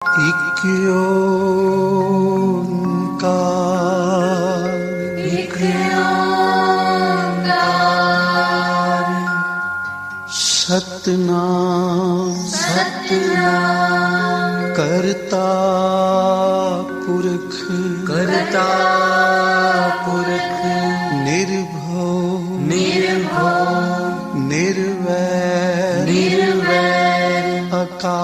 ਇੱਕ ਓਂਕਾਰ ਇੱਕ ਓਂਕਾਰ ਸਤਿਨਾਮ ਸਤਿਨਾਮ ਕਰਤਾ ਪੁਰਖ ਕਰਤਾ ਪੁਰਖ ਨਿਰਭਉ ਨਿਰਭਉ ਨਿਰਵੈਰ ਨਿਰਵੈਰ ਅਕਾਲ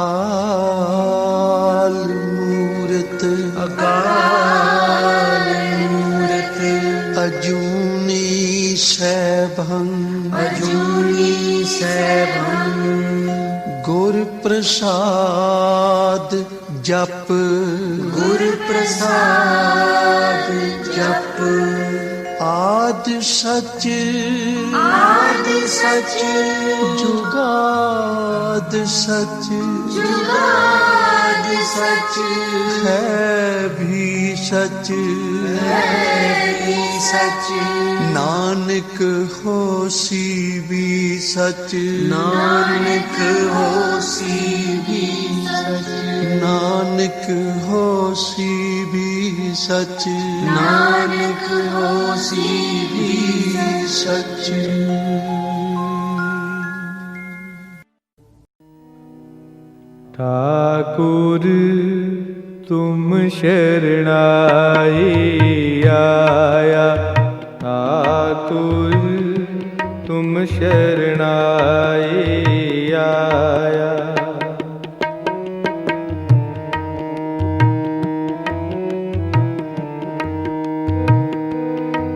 ਮੂਰਤ ਅਕਾਲ ਮੂਰਤ ਅਜੂਨੀ ਸੈਭੰ ਅਜੂਨੀ ਸੈਭੰ ਗੁਰ ਪ੍ਰਸਾਦ ਜਪ ਗੁਰ ਪ੍ਰਸਾਦ ਜਪ ਆਦਿ ਸਚ ਆਦਿ ਸਚ ਜੁਗਾਦ ਸਚ ਜੁਗਾਦ ਸਚ ਹੈ ਵੀ ਸਚ ਹੈ ਵੀ ਸਚ ਨਾਨਕ ਹੋਸੀ ਵੀ ਸਚ ਨਾਨਕ ਹੋਸੀ ਵੀ ਸਚ ਨਾਨਕ ਹੋਸੀ ਵੀ ਸਚ ਨਾਨਕ ਹੋਸੀ ਵੀ ਸਚ ठाकुर तुम शरणाई आया, ठाकुर तुम शरणाई आया।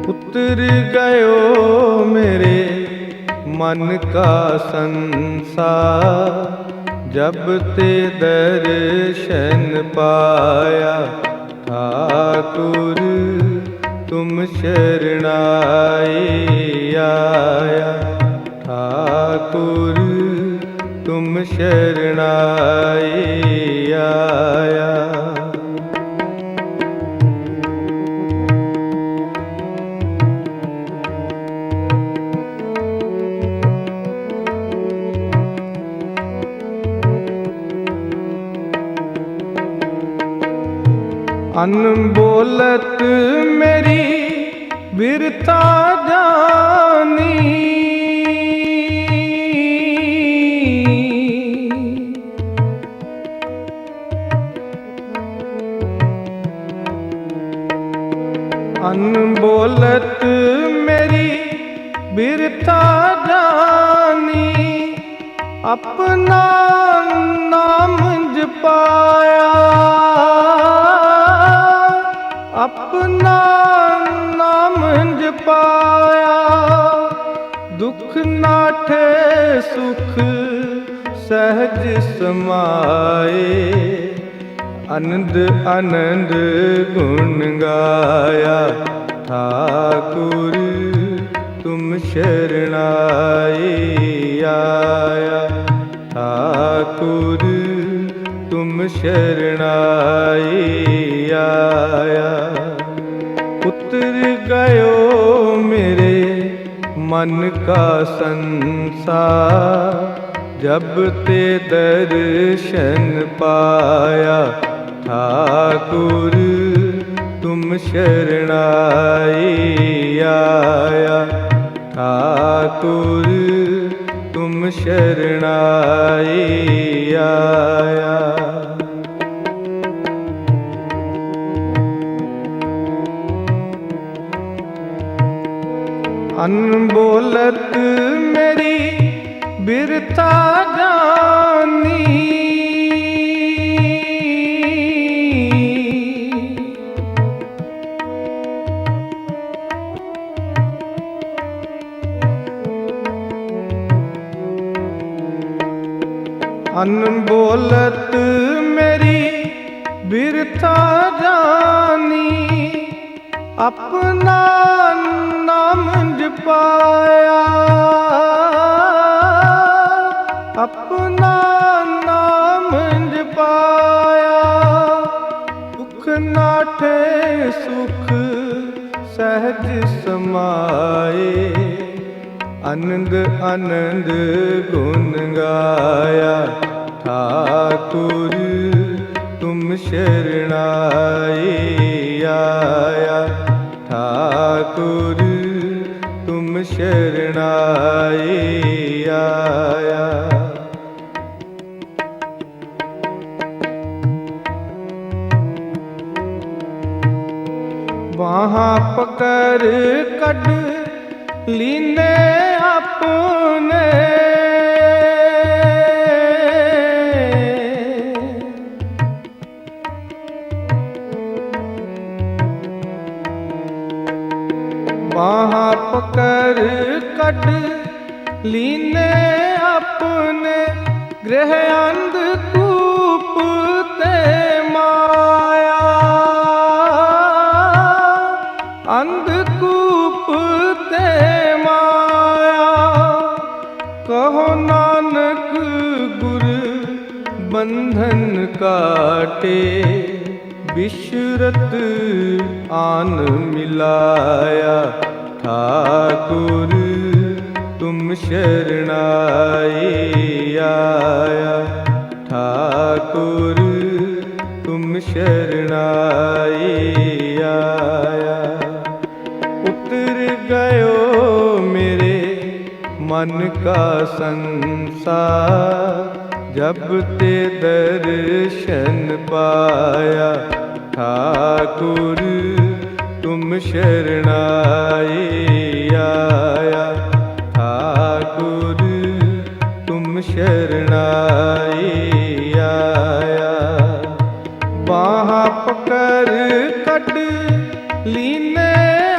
उतर गयो मेरे मन का संसार, जब ते दर्शन पाया। ठाकुर तुम शरणाई आया, ठाकुर तुम शरणाई आया। अनबोलत मेरी बिरता जानी, अनबोलत मेरी बिरता जानी। अपना नाम जपाया, अपना नाम जपाया। दुख नाठे सुख सहज समाए, आनंद आनंद गुण गाया। ठाकुर तुम शरणाई आया, ठाकुर तुम शरणाई आया। उतर गयो मेरे मन का संसार, जब ते दर्शन पाया। ठाकुर तुम शरणाई आया, ठाकुर तुम शरणाई आया। अनबोलत मेरी बिरता जानी, अनबोलत मेरी बिरता जानी। अपना नाम जपाया, अपना नाम जपाया। दुख नाठे सुख सहज समाए, आनंद आनंद गुण गाया। ठाकुर तुम तुम शरणाए आया। ठाकुर तुम शरणाए आया। वहाँ पकड़ कट लीने अपने, वहाँ पकड़ कट लीने अपने, गृह अंधकूप ते माया। अंधकूप ते माया, कहो नानक गुर बंधन काटे। बिशरत आन मिलाया। ठाकुर तुम शरणाए आया। ठाकुर तुम शरणाए आया। उतर गयो मेरे मन का संसार, जब ते दर्शन पाया। ठाकुर तुम शरणाए आया। ठाकुर तुम शरणाए आया। बाहाँ पकड़ कट लीने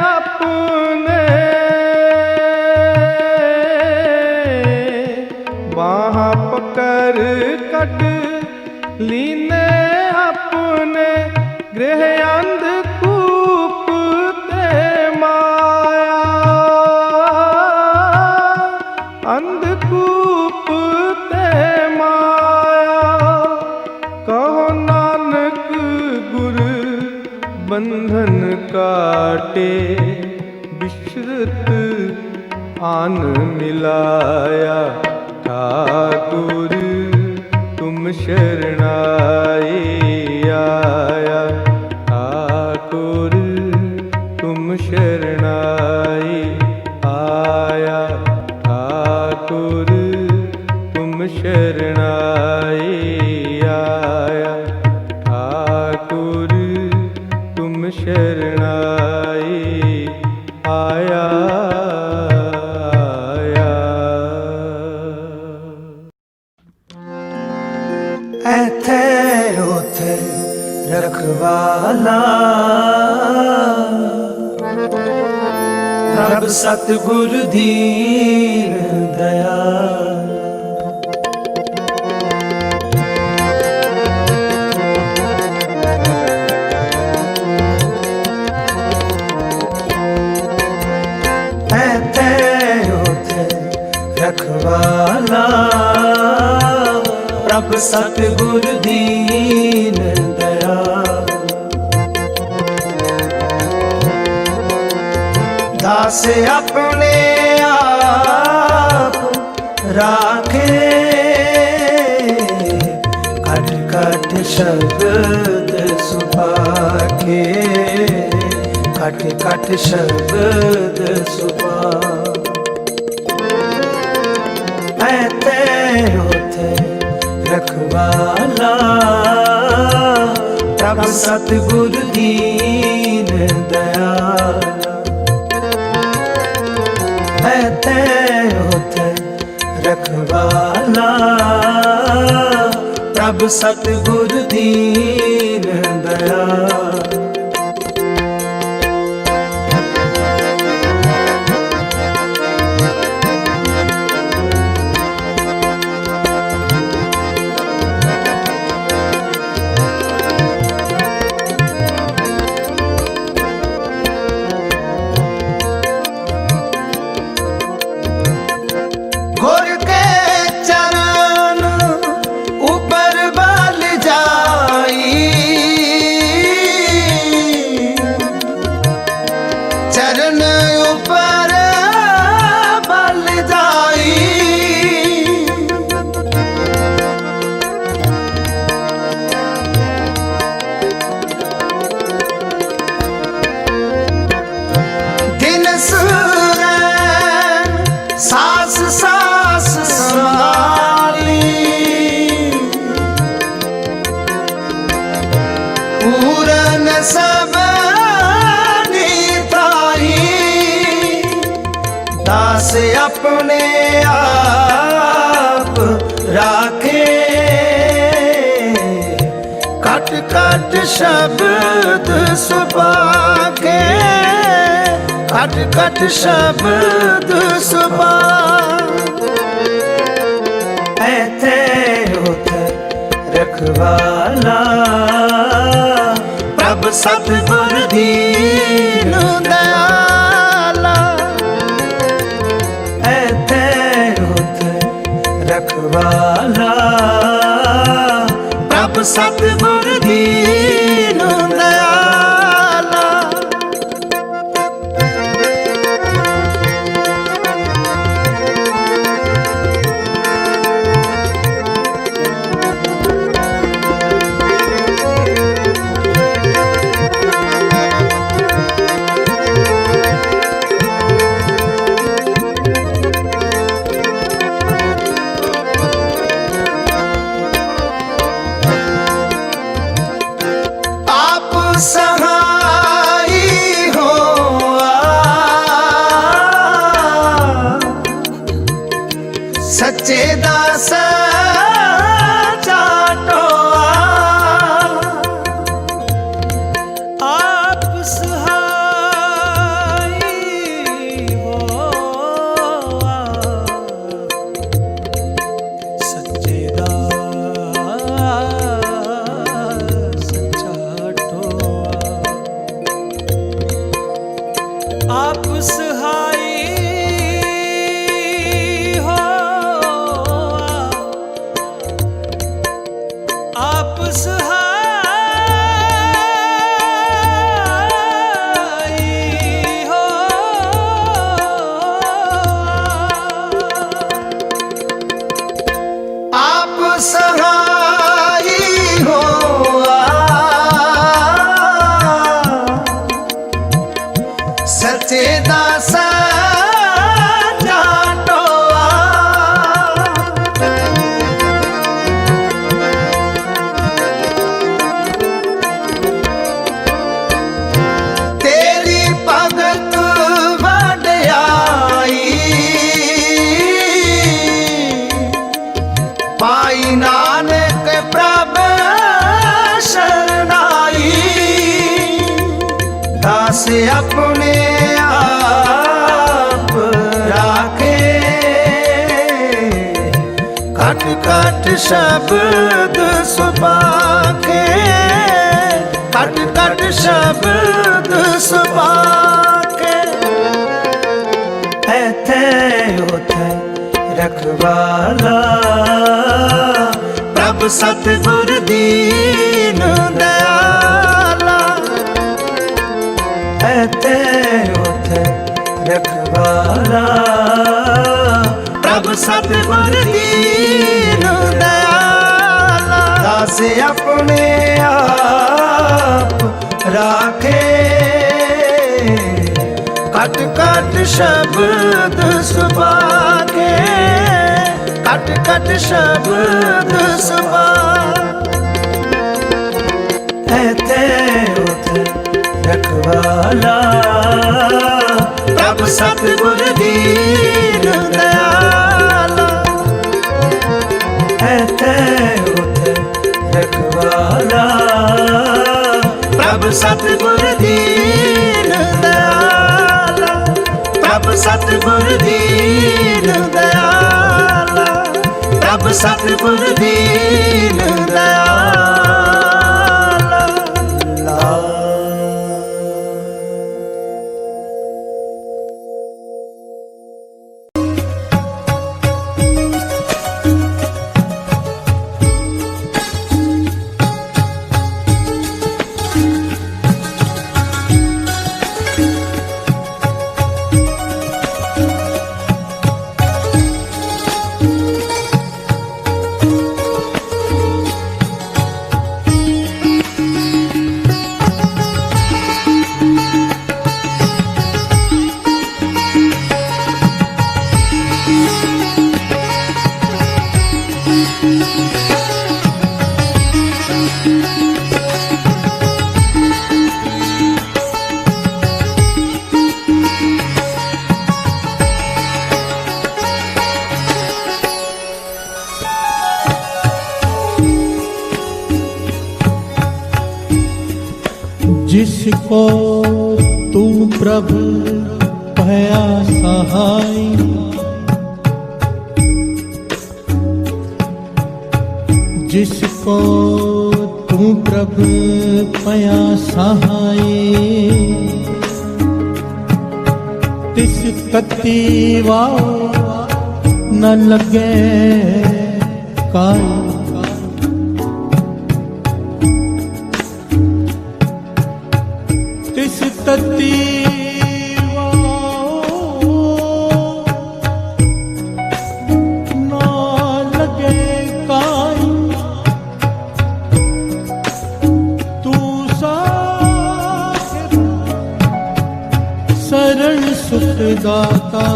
अपने, बाहाँ पकड़ कट लीने अपने, गृह अंधकूप ते माया। अंधकूप ते माया, कहो नानक गुर बंधन काटे। बिशरत आन मिलाया। ठाकुर तुम शरणाए आया। ठाकुर तुम शरणाए आया। ठाकुर तुम शरणाए आया। ठाकुर तुम शरणाए आया। ऐथे ओथे रखवाला, रब सतगुर दीन दयाल। ऐथे ओथे रखवाला, रब सतगुर दीन दयाल। दास अपने आप राखे, कट कट शब्द सुभाखे। कट कट शब्द सुभा। ऐते होते रखवाला, प्रभ सतगुर दीन दयाल। ऐते होते रखवाला, प्रभ सतगुर दीन दयाल। गुर के चरण ऊपर बल जाए, पूरन सब निताई, दास अपने आप राखे, कट कट शब्द सुबाके, कट कट शब्द सुबा, ऐथे उथे रखवाला, प्रभ सतगुर दीन दयाला, ऐथे उथे रखवाला, प्रभ सतगुर दीन दयाला। सहाई हो सच्चे दास चाटो, आप सहाई हो सच्चे दास चाटो, आप सहाई हो, आप सहाई हो, आप सहाई हो, सच्चे दास जाटो, तेरी भगत वड्याई, पाई नानक प्रभ शरणाई, दास अपने आप राखे, कट कट शब्द सुबाके, कट कट शब्द सुबाके, ऐथे उथे रखवाला, प्रभ सतगुर दीन दयाला, ऐथे उथे रखवाला, प्रभ सतगुर दीन दयाला, दास अपने आप राखे, कट कट शब्द सुबाके, कट कट शब्द सुबा, ऐथे उथे रखवाला, प्रभ सतगुर दीन दयाला, ऐथे उथे रखवाला, प्रभ सतगुर दीन दयाला, प्रभ सतगुर दीन दयाला, प्रभ सतगुर दीन दयाला। जिसको तू प्रभु भया सहाय, जिसको तू प्रभु भया सहाय, तिस तत्ती वाओ न लगे काल, तिस तत्ती वाओ न लगे काल, तू साहिब शरण सुखदाता,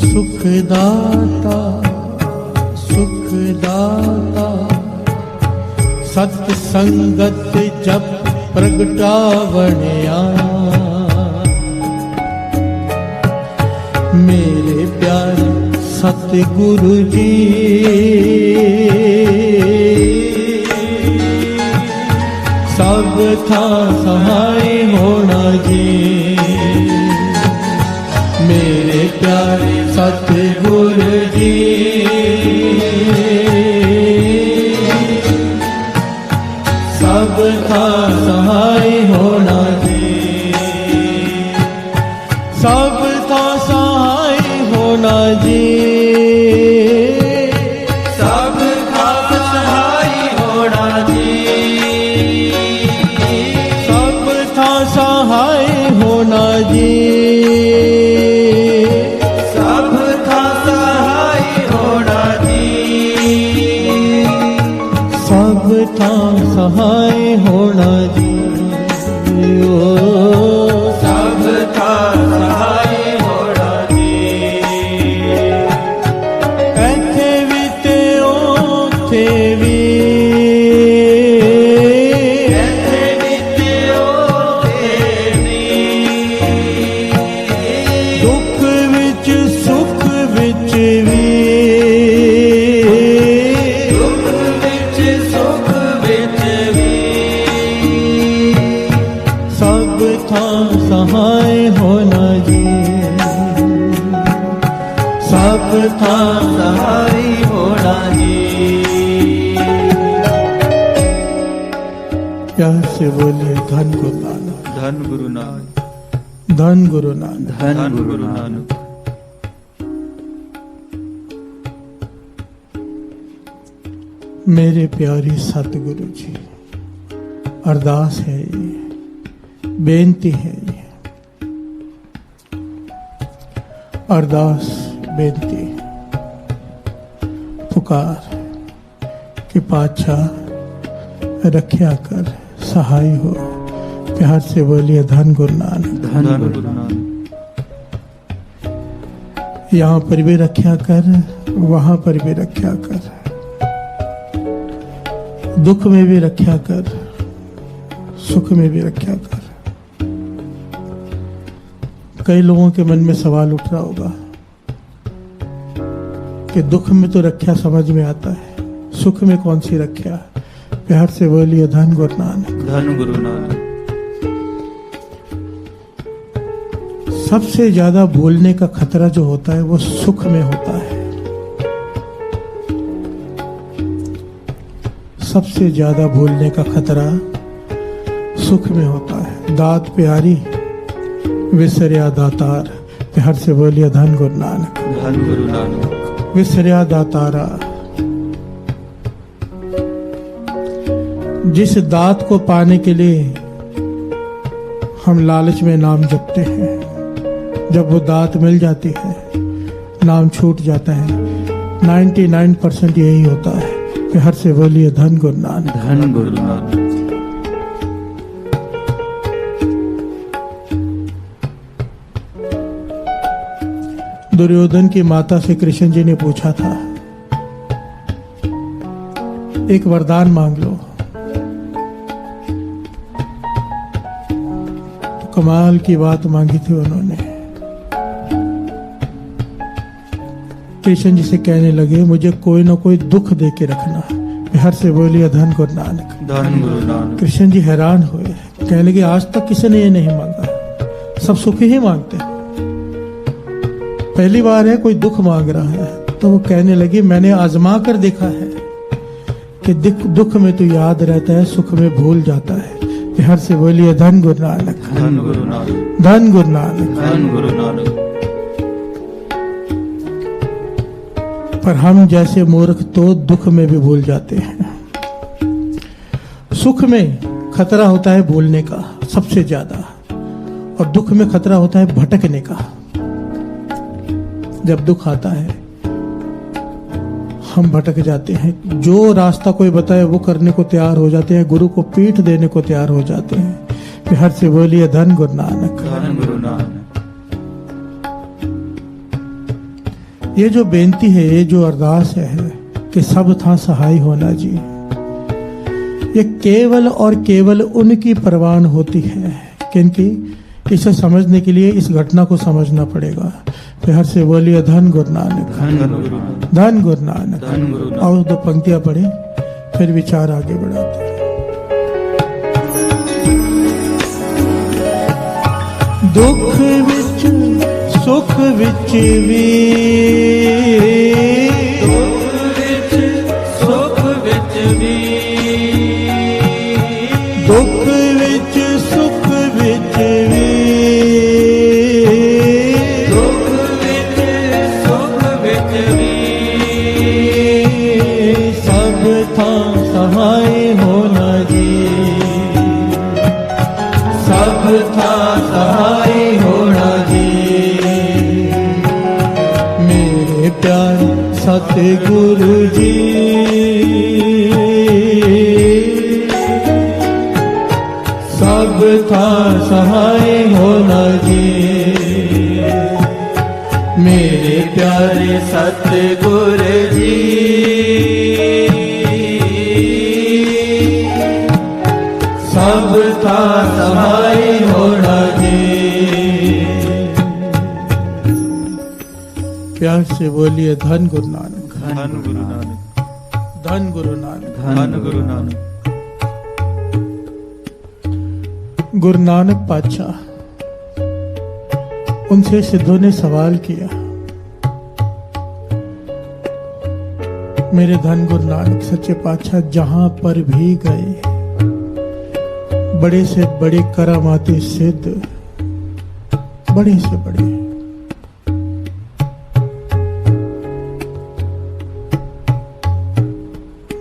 सुखदाता सुखदाता, सत संगत जब प्रगटावणिया, मेरे प्यारे सतगुरु जी, सब था सहाय होना जी, मेरे प्यारे सतगुरु जी, सब था सहाय होना जी, सब था सहाय होना जी, सब था सहाय होना जी, सब था सहाय होना जी, सब था सहाय होना जी, सब था सहाय होना जी, ओ सब था सहाय होना जी, ऐथे भी ते ओथे भी, ऐथे भी ते ओथे भी, दुख विच सुख विच भी, दुख विच सुख विच भी, सब था सहाय होना जी, सब था सहाय होना जी, प्यार से बोलिए धन गुरु नानक, धन गुरु नानक, धन गुरु नानक, धन गुरु नानक। मेरे प्यारे सतगुरु जी, अरदास है ये, बेनती है ये, अरदास बेनती पुकार कि पातशाह रक्षा कर, सहाय हो। प्यार से बोलिए धन गुरु नानक, धन गुरु नानक। यहाँ पर भी रक्षा कर, वहां पर भी रक्षा कर, दुख में भी रक्षा कर, सुख में भी रक्षा कर। कई लोगों के मन में सवाल उठ रहा होगा कि दुख में तो रक्षा समझ में आता है, सुख में कौन सी रक्षा। प्यार से बोलिए धन गुरु नानक, धन गुरु नानक। सबसे ज्यादा भूलने का खतरा जो होता है वो सुख में होता है। सबसे ज्यादा भूलने का खतरा सुख में होता है। दात प्यारी विसरिया दातार। प्यार से बोलिए धन गुरु नानक, धन गुरु नानक। विसरिया दातारा। जिस दात को पाने के लिए हम लालच में नाम जपते हैं, जब वो दात मिल जाती है नाम छूट जाता है। 99% यही होता है। प्यार से बोलिए धन गुरु नानक, धन गुरु नानक। दुर्योधन की माता से कृष्ण जी ने पूछा था एक वरदान मांग लो, तो कमाल की बात मांगी थी उन्होंने। कृष्ण जी से कहने लगे मुझे कोई ना कोई दुख दे के रखना, बिहार से बोलिए धन गुरु नानक। धन गुरु नानक। कृष्ण जी हैरान हुए, कहने लगे आज तक किसी ने ये नहीं मांगा, सब सुख ही मांगते हैं, पहली बार है कोई दुख मांग रहा है। तो वो कहने लगी मैंने आजमा कर देखा है कि दुख में तो याद रहता है, सुख में भूल जाता है। बिहार से बोलिए धन गुरु नानक। धन गुरु नानक। धन गुरु नानक। धन गुरु नानक। पर हम जैसे मूर्ख तो दुख में भी भूल जाते हैं। सुख में खतरा होता है भूलने का सबसे ज्यादा, और दुख में खतरा होता है भटकने का। जब दुख आता है हम भटक जाते हैं, जो रास्ता कोई बताए वो करने को तैयार हो जाते हैं, गुरु को पीठ देने को तैयार हो जाते हैं। बिहार से बोलिए धन गुरु नानक। धन गुरु नानक। ये जो बेनती है, ये जो अरदास है कि सब था सहाय होना जी, ये केवल और केवल उनकी परवान होती है। क्योंकि इसे समझने के लिए इस घटना को समझना पड़ेगा। बिहार से बोलिए धन गुरु नानक। धन गुरु नानक। धन गुरु नानक। धन गुरु नानक। और दो पंक्तियां पढ़े फिर विचार आगे बढ़ाते हैं। दुख विच सुख विच भी, दुख विच सुख विच भी, दुख विच सुख विच भी, दुख विच सुख विच भी, सब था सहाय होना जी, सब था सहाय होना जी। मेरे प्यार सतगुरु जी, सब था सहाय होना जी। मेरे प्यारे सतगुरु जी, सब था सहाय होना जी। प्यार से बोलिए धन गुरु नानक। धन गुरु नानक। धन गुरु नानक। धन गुरु नानक। गुरु नानक पातशाह, उनसे सिद्धों ने सवाल किया, मेरे धन गुरु नानक सच्चे पातशाह जहां पर भी गए बड़े से बड़े करामाते सिद्ध, बड़े से बड़े,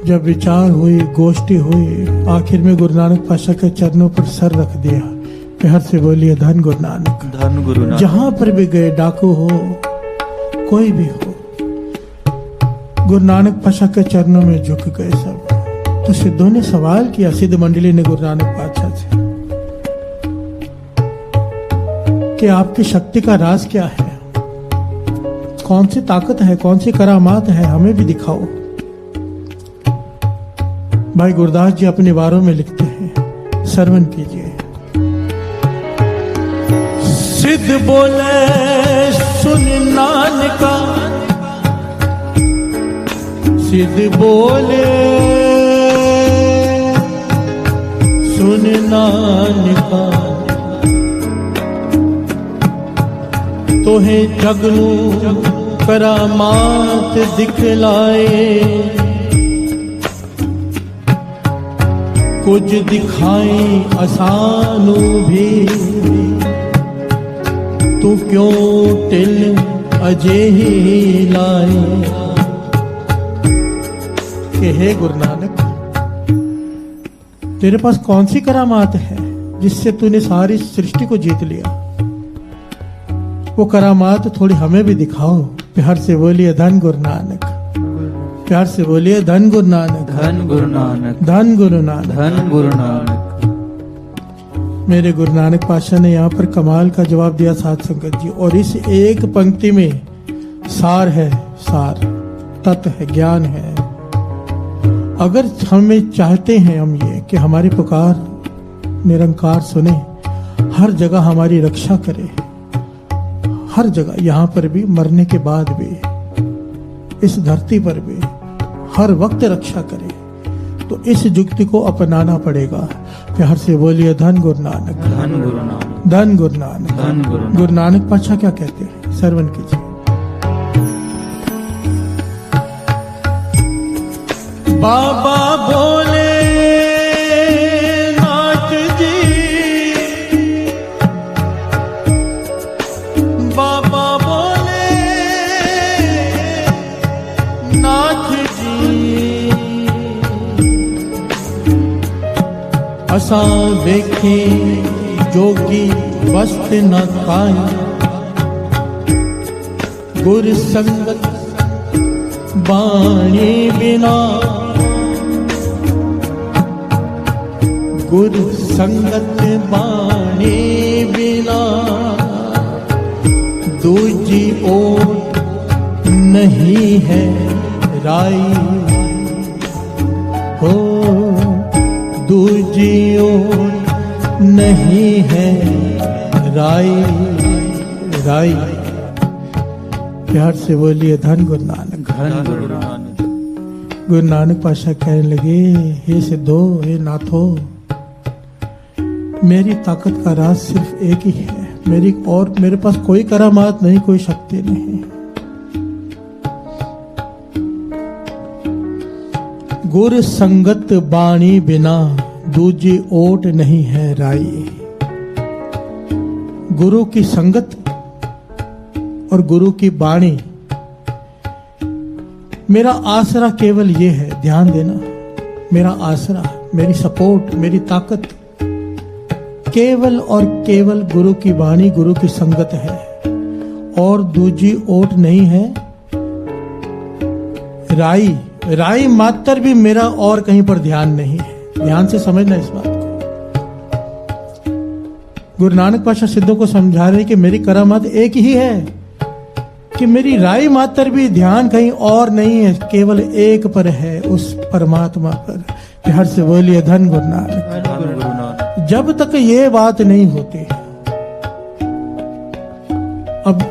जब विचार हुए, गोष्ठी हुई, आखिर में गुरु नानक पातशाह के चरणों पर सर रख दिया। प्यार से बोलिए धन गुरु नानक। धन गुरु नानक। जहां पर भी गए, डाकू हो कोई भी हो, गुरु नानक पातशाह के चरणों में झुक गए सब। तो सिद्धों ने सवाल किया, सिद्ध मंडली ने गुरु नानक पातशाह से, कि आपकी शक्ति का राज क्या है, कौन सी ताकत है, कौन सी करामात है, हमें भी दिखाओ। भाई गुरदास जी अपने वारों में लिखते हैं, श्रवण कीजिए। सिद्ध बोले सुन नानका, सिद्ध बोले सुन नानका, तोहे जगनू करामात दिखलाए, कुछ दिखाए आसानू भी, तू क्यों टिल अजे ही लाए। कि हे गुरु नानक, तेरे पास कौन सी करामात है जिससे तूने सारी सृष्टि को जीत लिया, वो करामात थोड़ी हमें भी दिखाओ। प्यार से बोलिए धन गुरु नानक। प्यार से बोलिए धन गुरु नानक। धन गुरु नानक। धन गुरु नानक। धन गुरु नानक। मेरे गुरु नानक पातशाह ने यहाँ पर कमाल का जवाब दिया साध संगत जी, और इस एक पंक्ति में सार है, सार तत्व है, ज्ञान है। अगर हमें चाहते हैं हम ये कि हमारी पुकार निरंकार सुने, हर जगह हमारी रक्षा करे, हर जगह, यहाँ पर भी, मरने के बाद भी, इस धरती पर भी, हर वक्त रक्षा करे, तो इस युक्ति को अपनाना पड़ेगा। प्यार से बोलिए धन गुरु नानक, धन गुरु नानक, धन गुरु नानक। धन गुरु नानक। गुरु नानक पातशाह क्या कहते हैं, श्रवण कीजिए। बाबा बोले नाथ जी, बाबा बोले नाथ जी, असा देखे जोगी वस्त न खाए, गुर संगत बाणी बिना, गुर संगत बाणी बिना, दूजी ओट नहीं है राई हो, दूजी ओट नहीं है राई राई। प्यार से बोलिए धन गुरु नानक, धन गुरु नानक। गुरु नानक पातशाह कहने लगे, हे सिद्धो, हे नाथो, मेरी ताकत का राज सिर्फ एक ही है, मेरे पास कोई करामात नहीं, कोई शक्ति नहीं। गुर संगत बाणी बिना, दूजी ओट नहीं है राई। गुरु की संगत और गुरु की बाणी, मेरा आसरा केवल ये है, ध्यान देना, मेरा आसरा, मेरी सपोर्ट, मेरी ताकत केवल और केवल गुरु की वाणी, गुरु की संगत है, और दूजी ओट नहीं है राई। राई मात्र भी मेरा और कहीं पर ध्यान नहीं है। ध्यान से समझना इस बात को। गुरु नानक पातशाह सिद्धों को समझा रहे कि मेरी करामात एक ही है कि मेरी राई मात्र भी ध्यान कहीं और नहीं है, केवल एक पर है, उस परमात्मा पर। प्यार से बोलिए धन गुरु नानक, धन गुरु नानक। जब तक ये बात नहीं होती, अब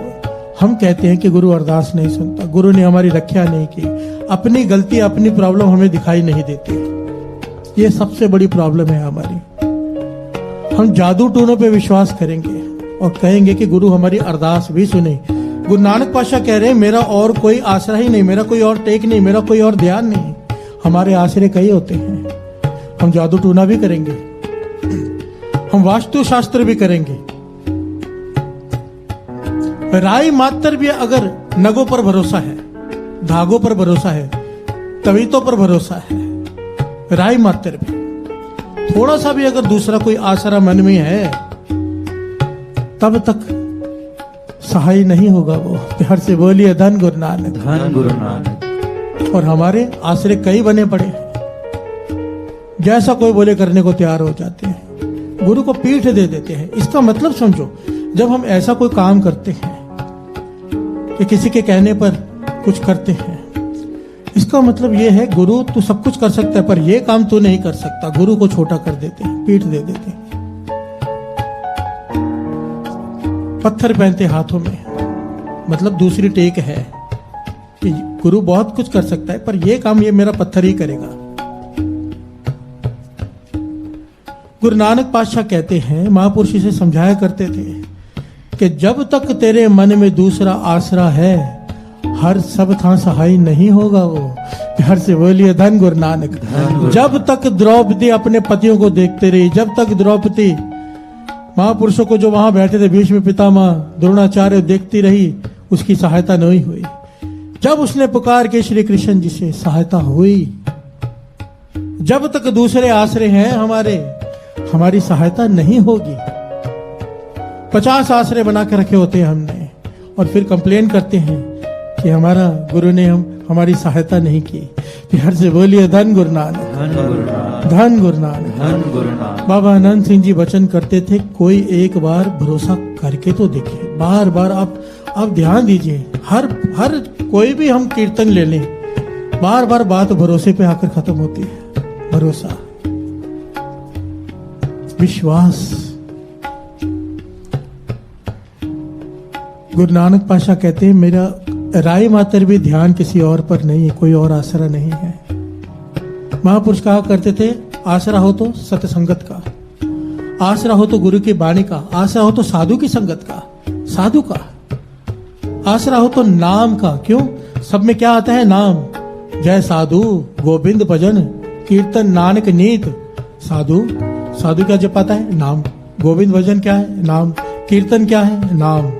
हम कहते हैं कि गुरु अरदास नहीं सुनता, गुरु ने हमारी रक्षा नहीं की, अपनी गलती, अपनी प्रॉब्लम हमें दिखाई नहीं देती। ये सबसे बड़ी प्रॉब्लम है हमारी। हम जादू टूनों पे विश्वास करेंगे और कहेंगे कि गुरु हमारी अरदास भी सुने। गुरु नानक पातशाह कह रहे हैं, मेरा और कोई आसरा ही नहीं, मेरा कोई और टेक नहीं, मेरा कोई और ध्यान नहीं। हमारे आसरे कई होते हैं। हम जादू टूना भी करेंगे, हम वास्तु शास्त्र भी करेंगे, राई मात्र भी अगर नगों पर भरोसा है, धागों पर भरोसा है, तवीतों पर भरोसा है, राई मात्र भी, थोड़ा सा भी अगर दूसरा कोई आसरा मन में है, तब तक सहाय नहीं होगा वो। प्यार से बोलिए धन गुरु नानक, धन गुरु नानक। और हमारे आसरे कई बने पड़े हैं, जैसा कोई बोले करने को तैयार हो जाते हैं, गुरु को पीठ दे देते हैं। इसका मतलब समझो, जब हम ऐसा कोई काम करते हैं कि किसी के कहने पर कुछ करते हैं, इसका मतलब यह है गुरु तू सब कुछ कर सकता है पर यह काम तू नहीं कर सकता। गुरु को छोटा कर देते हैं, पीठ दे देते हैं, पत्थर पहनते हाथों में। मतलब दूसरी टेक है कि गुरु बहुत कुछ कर सकता है पर यह काम ये मेरा पत्थर ही करेगा। गुरु नानक पातशाह कहते हैं, महापुरुष इसे समझाया करते थे कि जब तक तेरे मन में दूसरा आसरा है, हर सब था सहाय नहीं होगा वो। प्यार से बोलिए धन गुरु नानक। जब तक द्रौपदी अपने पतियों को देखते रही, जब तक द्रौपदी महापुरुषों को जो वहां बैठे थे, भीष्म पितामह, द्रोणाचार्य, देखती रही, उसकी सहायता नहीं हुई। जब उसने पुकार के श्री कृष्ण जी से सहायता हुई। जब तक दूसरे आसरे हैं हमारे, हमारी सहायता नहीं होगी। 50 आसरे बना के रखे होते हैं हमने, और फिर कंप्लेन करते हैं कि हमारा गुरु ने हमारी सहायता नहीं की। प्यार से बोलिए धन गुरु नानक, धन गुरु नानक, धन गुरु नानक, धन गुरु नानक। बाबा आनंद सिंह जी वचन करते थे, कोई एक बार भरोसा करके तो देखे। बार बार आप ध्यान दीजिए, हर कोई भी हम कीर्तन ले लें, बार बार बात भरोसे पे आकर खत्म होती है। भरोसा, विश्वास। गुरु नानक पातशाह कहते हैं, मेरा राय मात्र भी ध्यान किसी और पर नहीं है, कोई और आसरा नहीं है। महापुरुष कहा करते थे, आसरा हो तो सत्संगत का, आसरा हो तो गुरु की वाणी का, आसरा हो तो साधु की संगत का, साधु का आसरा हो तो नाम का। क्यों? सब में क्या आता है? नाम। जय साधु गोविंद भजन कीर्तन नानक नीत। साधु, साधु क्या जपाता है? नाम। गोविंद भजन क्या है? नाम। कीर्तन क्या है? नाम।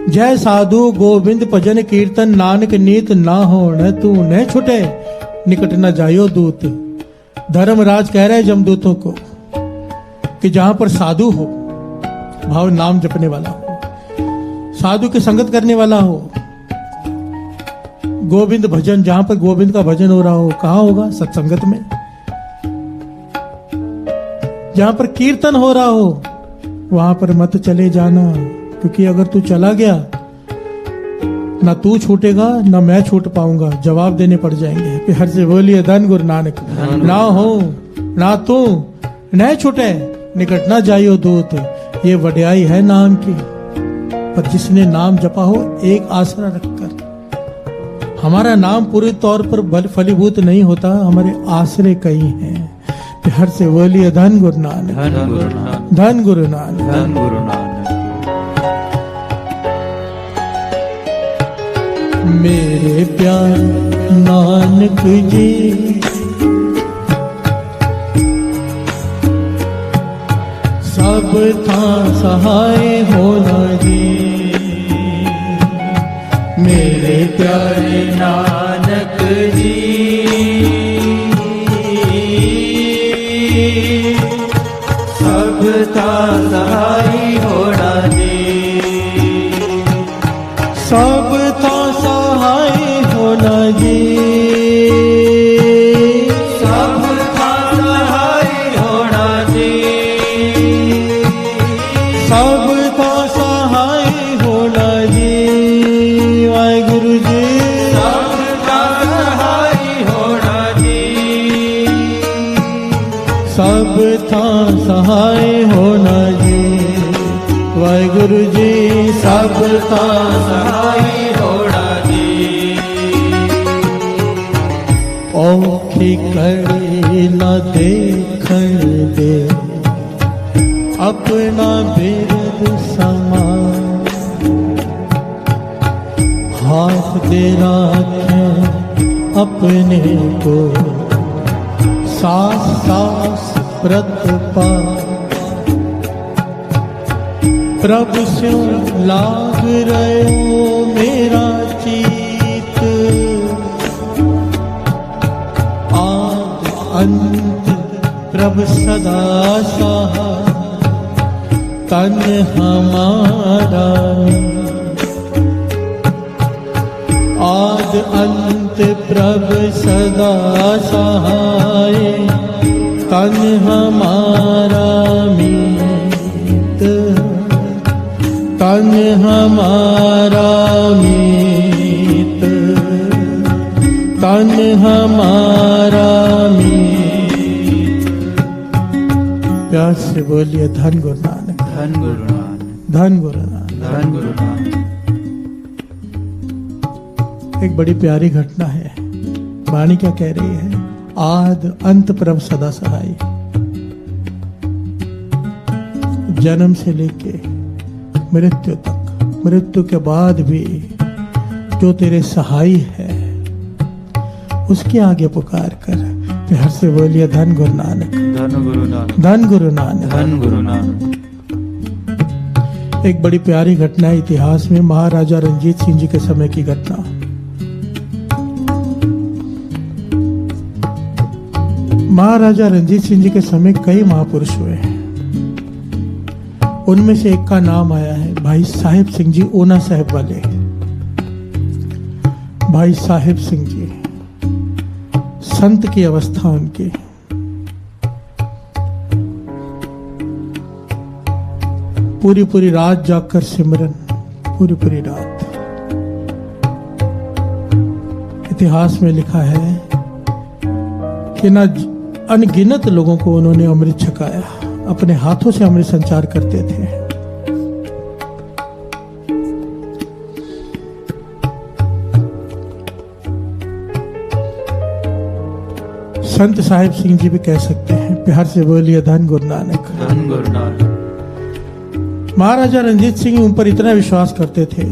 जय साधु गोविंद भजन कीर्तन नानक नीत, ना हो न तू न छुटे निकट न जायो दूत। धर्मराज कह रहे जमदूतों को कि जहां पर साधु हो, भाव नाम जपने वाला हो, साधु की संगत करने वाला हो, गोविंद भजन, जहां पर गोविंद का भजन हो रहा हो, कहां होगा? सत्संगत में। जहां पर कीर्तन हो रहा हो वहां पर मत चले जाना, क्योंकि अगर तू चला गया ना तू छूटेगा ना मैं छूट पाऊंगा, जवाब देने पड़ जाएंगे। फिर हर से बोलिए धन गुरु नानक, ना हो ना तू न छूटे निकट ना जाइयो दूत। ये वड्याई है नाम की। पर जिसने नाम जपा हो एक आसरा रखकर, हमारा नाम पूरे तौर पर फलीभूत नहीं होता, हमारे आसरे कई हैं। फिर हर से बोलिए धन गुरु नानक, धन गुरु नानक, धन गुरु नानक, धन गुरु नानक। मेरे प्यार नानक जी सब था सहाय होना जी। मेरे प्यारे नानक जी सब था सहाय होना जी, सब था सहाय होना जी, सब था सहाय होना जी, सब था सहाय होना जी। वाहिगुरु जी सब था सहाय होना जी, सब था सहाय होना जी। वाहिगुरु जी सब था सहाय होना जी। औखी कड़ी न देखण दे अपना बिरद समा, हाथ दे राखें अपने को सास सास प्रतपा। प्रभु स्यों लाग रहो मेरा चीत, आद अंत प्रभु सदा सहाय तन हमारा। आद अंत प्रभु सदा सहाय तन हमारा मीत, तन हमारा मीत, तन हमारा मीत। प्यार से बोलिए धन गुरु नानक, धन गुरु नानक, धन गुरु नानक। धन गुरु नानक। एक बड़ी प्यारी घटना है। वाणी क्या कह रही है? आद अंत प्रभु सदा सहाय। जन्म से लेके मृत्यु तक, मृत्यु के बाद भी जो तेरे सहाय है उसके आगे पुकार कर। प्यार से बोलिए धन गुरु नानक, धन गुरु नानक, धन गुरु नानक, धन गुरु नानक। एक बड़ी प्यारी घटना है इतिहास में, महाराजा रंजीत सिंह जी के समय की घटना। महाराजा रंजीत सिंह जी के समय कई महापुरुष हुए हैं। उनमें से एक का नाम आया है भाई साहिब सिंह जी, ऊना साहिब वाले। भाई साहिब सिंह जी संत की अवस्था उनकी। पूरी पूरी रात जागकर सिमरन, पूरी पूरी रात। इतिहास में लिखा है कि ना अनगिनत लोगों को उन्होंने अमृत छकाया, अपने हाथों से अमृत संचार करते थे। संत साहिब सिंह जी भी कह सकते हैं। प्यार से बोलिए धन गुरु नानक। धन गुरु नानक। महाराजा रंजीत सिंह उन पर इतना विश्वास करते थे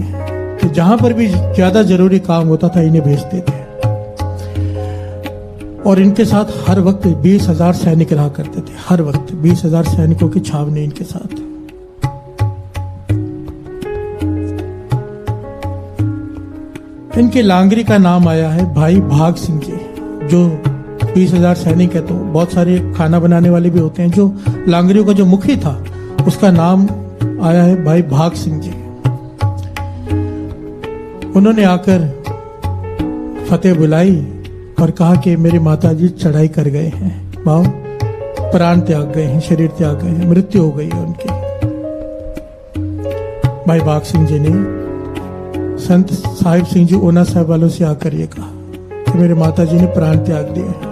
कि जहां पर भी ज्यादा जरूरी काम होता था इन्हें भेजते थे, और इनके साथ हर वक्त 20,000 सैनिक रहा करते थे। हर वक्त 20,000 सैनिकों की छावनी इनके साथ। इनके लांगरी का नाम आया है भाई भाग सिंह जी। जो 20,000 सैनिक है तो बहुत सारे खाना बनाने वाले भी होते हैं। जो लांगरियों का जो मुखी था उसका नाम आया है भाई भाग सिंह जी। उन्होंने आकर फतेह बुलाई और कहा कि मेरी माता जी चढ़ाई कर गए हैं, भाव प्राण त्याग गए हैं, शरीर त्याग गए हैं, मृत्यु हो गई है उनकी। भाई भाग सिंह जी ने संत साहिब सिंह जी ओना साहब वालों से आकर ये कहा कि मेरे माता जी ने प्राण त्याग दिए हैं।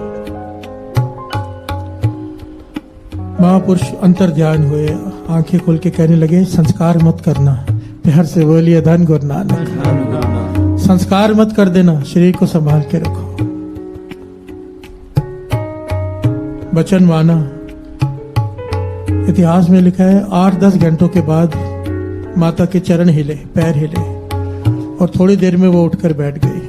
महापुरुष अंतर ध्यान हुए, आंखें खोल के कहने लगे संस्कार मत करना। प्यार से बोलिए धन गुरु नानक। धन गुरु नानक। संस्कार मत कर देना, शरीर को संभाल के रखो। वचन माना। इतिहास में लिखा है 8-10 घंटों के बाद माता के चरण हिले, पैर हिले, और थोड़ी देर में वो उठकर बैठ गई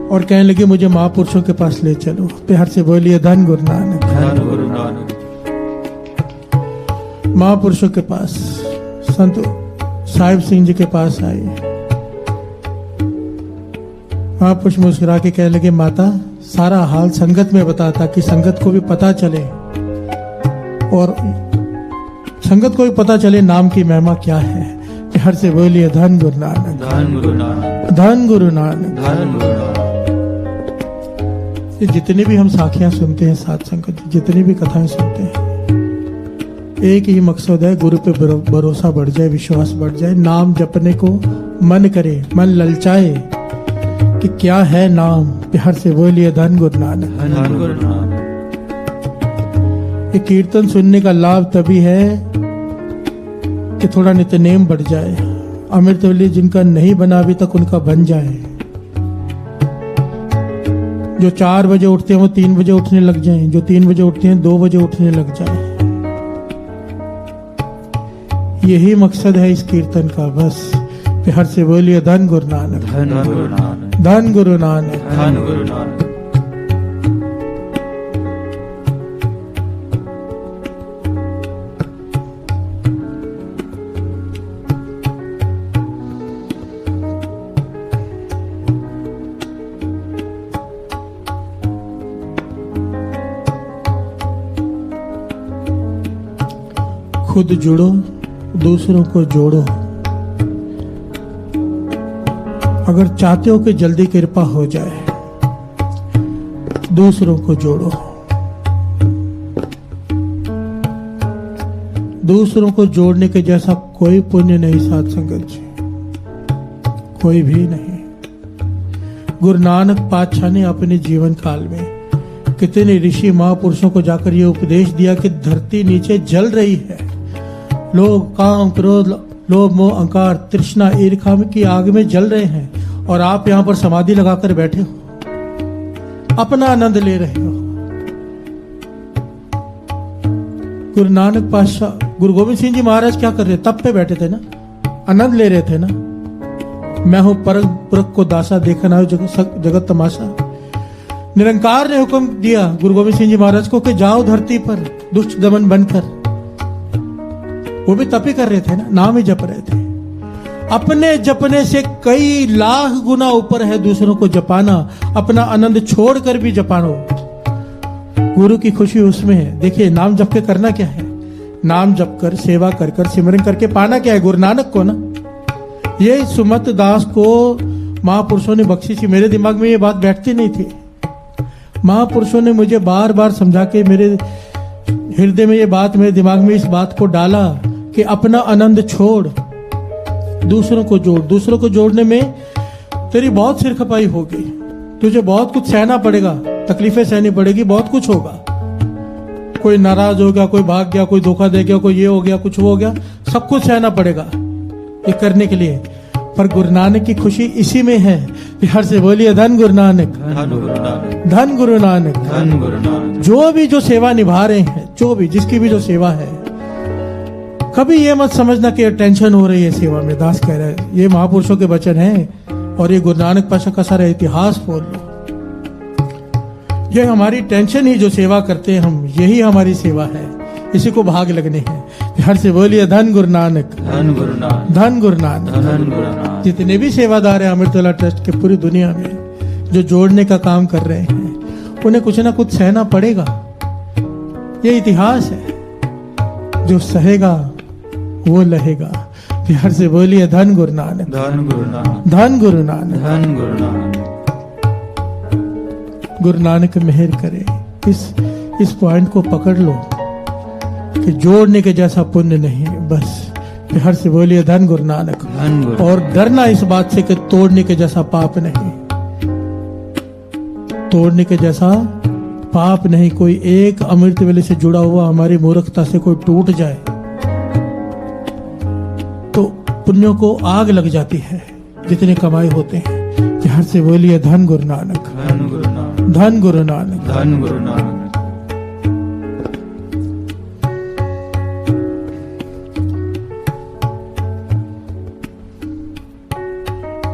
और कहने लगी मुझे महापुरुषों के पास ले चलो। प्यार से बोलिए धन गुरु नानक। धन गुरु नानक। महापुरुषों के पास, संत साहिब सिंह जी के पास आई। महापुरुष मुस्कुरा के कहने लगे माता सारा हाल संगत में बता, ताकि संगत को भी पता चले और संगत को भी पता चले नाम की महिमा क्या है। प्यार से बोलिए धन गुरु नानक। धन गुरु नानक। धन गुरु नानक। धन गुरु नानक। ये जितनी भी हम साखियां सुनते हैं, साथ संगत जितनी भी कथाएं सुनते हैं, एक ही मकसद है, गुरु पे भरोसा बढ़ जाए, विश्वास बढ़ जाए, नाम जपने को मन करे, मन ललचाए कि क्या है नाम। प्यार से बोलिए धन गुरु नानक। धन गुरु नानक। ये कीर्तन सुनने का लाभ तभी है कि थोड़ा नित्यनेम बढ़ जाए। अमृतवली जिनका नहीं बना अभी तक उनका बन जाए। जो 4 बजे उठते हैं वो 3 बजे उठने लग जाएं, जो 3 बजे उठते हैं 2 बजे उठने लग जाएं। यही मकसद है इस कीर्तन का, बस। प्यार से बोलिए धन गुरु नानक। धन गुरु नानक। धन गुरु नानक। धन गुरु नानक। खुद जुड़ो, दूसरों को जोड़ो। अगर चाहते हो कि जल्दी कृपा हो जाए, दूसरों को जोड़ो। दूसरों को जोड़ने के जैसा कोई पुण्य नहीं साथ संगत जी, कोई भी नहीं। गुरु नानक पातशाह ने अपने जीवन काल में कितने ऋषि महापुरुषों को जाकर ये उपदेश दिया कि धरती नीचे जल रही है। लोग काम, क्रोध, लोभ, मोह, अहंकार, तृष्णा, ईर्ष्या की आग में जल रहे हैं और आप यहां पर समाधि लगाकर बैठे हो, अपना आनंद ले रहे हो। गुरु नानक पातशाह, गुरु गोविंद सिंह जी महाराज क्या कर रहे? तप पे बैठे थे ना, आनंद ले रहे थे ना। मैं हूं परम पुरख को दासा, देखना हो जगत तमाशा। निरंकार ने हुक्म दिया गुरु गोविंद सिंह जी महाराज को कि जाओ धरती पर दुष्ट दमन बनकर। वो भी तप ही कर रहे थे ना, नाम ही जप रहे थे। अपने जपने से कई लाख गुना ऊपर है दूसरों को जपाना, अपना आनंद छोड़कर भी जपानो। गुरु की खुशी उसमें है। देखिए नाम जप के करना क्या है? नाम जप कर, सेवा कर कर, सिमरन करके पाना क्या है? गुरु नानक को ना। ये सुमत दास को महापुरुषों ने बख्शी थी। मेरे दिमाग में ये बात बैठती नहीं थी। महापुरुषों ने मुझे बार बार समझा के मेरे हृदय में ये बात, मेरे दिमाग में इस बात को डाला कि अपना आनंद छोड़, दूसरों को जोड़। दूसरों को जोड़ने में तेरी बहुत सिर खपाई होगी, तुझे बहुत कुछ सहना पड़ेगा, तकलीफें सहनी पड़ेगी, बहुत कुछ होगा। कोई नाराज हो गया, कोई भाग गया, कोई धोखा दे गया, कोई ये हो गया, कुछ वो हो गया, सब कुछ सहना पड़ेगा ये करने के लिए। पर गुरु नानक की खुशी इसी में है बिहार से बोलिए धन गुरु नानक, धन गुरु नानक, धन गुरु नानक। धन गुरु नानक। जो सेवा निभा रहे हैं, जो भी जिसकी भी जो सेवा है, कभी ये मत समझना कि टेंशन हो रही है सेवा में। दास कह रहे हैं ये महापुरुषों के वचन हैं और ये गुरु नानक पाशा का सारा इतिहास बोल लो। ये हमारी टेंशन ही जो सेवा करते हैं हम, यही हमारी सेवा है, इसी को भाग लगने हैं। बिहार से बोलिए धन गुरु नानक, धन गुरु नानक, धन गुरु नानक। धन गुरु नानक। जितने भी सेवादार हैं अमृतवेला ट्रस्ट के पूरी दुनिया में जो जोड़ने का काम कर रहे हैं, उन्हें कुछ ना कुछ सहना पड़ेगा। ये इतिहास है, जो सहेगा वो लहेगा। बिहार से बोलिए धन गुरु नानक, धन गुरु नानक, धन गुरु नानक। धन गुरु नानक। गुरु नानक मेहर करे। इस पॉइंट को पकड़ लो कि जोड़ने के जैसा पुण्य नहीं है, बस। बिहार से बोलिए धन गुरु नानक। धन गुरु। और डरना इस बात से कि तोड़ने के जैसा पाप नहीं, तोड़ने के जैसा पाप नहीं। कोई एक अमृत वेले से जुड़ा हुआ हमारी मूर्खता से कोई टूट जाए तो पुण्यों को आग लग जाती है, जितने कमाए होते हैं। बिहार से बोलिए धन गुरु नानक, धन गुरु नानक, धन गुरु नानक। धन गुरु नानक।